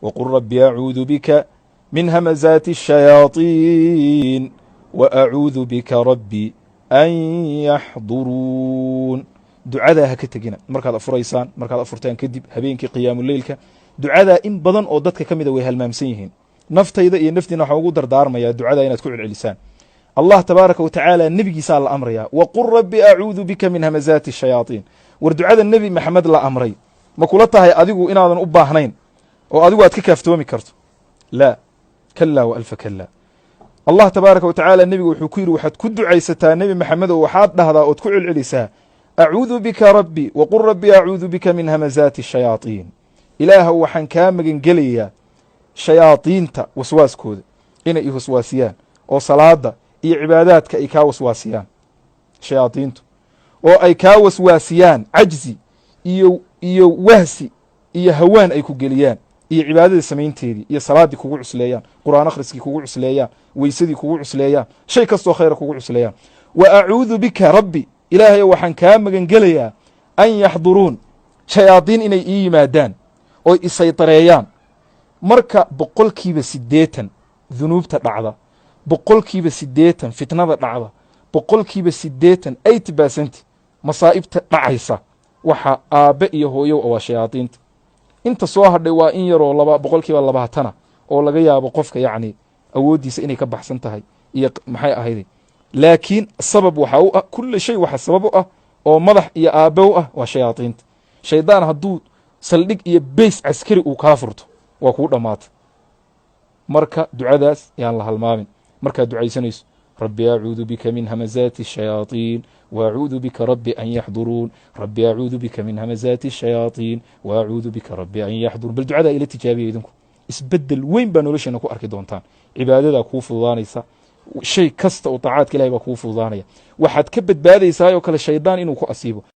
وقل رب أعوذ بك من همزات الشياطين وأعوذ بك ربي أن يحضرون ducadaa ha ka tegina markaad afuraysaan markaad afurtaan kadib habeenkii qiyaamuleylka ducadaa in badan oo dadka ka mida way halmaamsan yihiin naftayda iyo naftiina waxaan ugu dardaarmayaa ducadaa inaad ku celcelisaan allah tabaaraka wa tacaala nebigiisaa la amrayaa waqul rabbi acuudu bika min hamazaati shayaaطiin war ducada nebi maxamed la amray ma kula tahay adigu inaadan u baahnayn oo adigu aad ka kaaftoomi karto laa kalaa wa alfa kalaa allah tabaaraka wa tacaala nebigu wuxuu ku yidhi waxaad ku ducaysataa nebi maxamed oo waxaad dhahdaa ood ku celcelisaa acuudu bika rabbi waqul rabbi acuudu bika min hamazaati shayaaطiin ilaahow waxaan kaa magan gelayaa shayaadiinta waswaaskooda inay i waswaasiyaan oo salaada iyo cibaadaadka ay kaa waswaasiyaan shayaadiintu oo ay kaa waswaasiyaan cajzi iyo wahsi iyo hawaan ay ku geliyaan iyo cibaadada samaynteedii iyo salaaddii kugu cusleeyaan qur'aan akhriskii kugu cusleeyaan weysadii kugu cusleeyaan shay kastoo khayra kugu cusleeyaan wa acuudu bika rabbi ilaahayo waxaan kaa magan gelayaa an yaxduruun shayaadiin inay ii yimaadaan oy isaytareeyaan marka 80% dunuubta dhacda 80% fitnada dhacda 80% masaa'ibta dhacaysa waxa aabbe iyo hooyow waa shayaadiinta inta soo hadhay waa in yaroo 20% oo laga yaabo qofka yacni awooddiisa inay ka baxsan tahay iyo maxay ahayd laakiin sabab waxa u ah kulli shay waxa sabab u ah oo madax iyo aabbow ah waa shayaadiinta shaydaan hadduu saldhig iyo beys caskari uu kaa furto waa kuu dhammaata marka ducadaas yaan la halmaamin markaad ducaysanayso rabbi acuudu bika min hamazaati الshayaaطiin waacuudu bika rabbi an yaxduruun rabbi acuudu bika min hamazaati الshayaaطiin waacuudu bika rabbi an yaxduruun bal ducadaa ila tijaabiya idinku isbedel weyn baa nolosheena ku arki doontaan cibaadadaa kuu fududaanaysa shay kasta oo طaacaadka ilahay baa kuu fududaanaya waxaad ka badbaadaysaa oo kale shaydaan inuu ku asiibo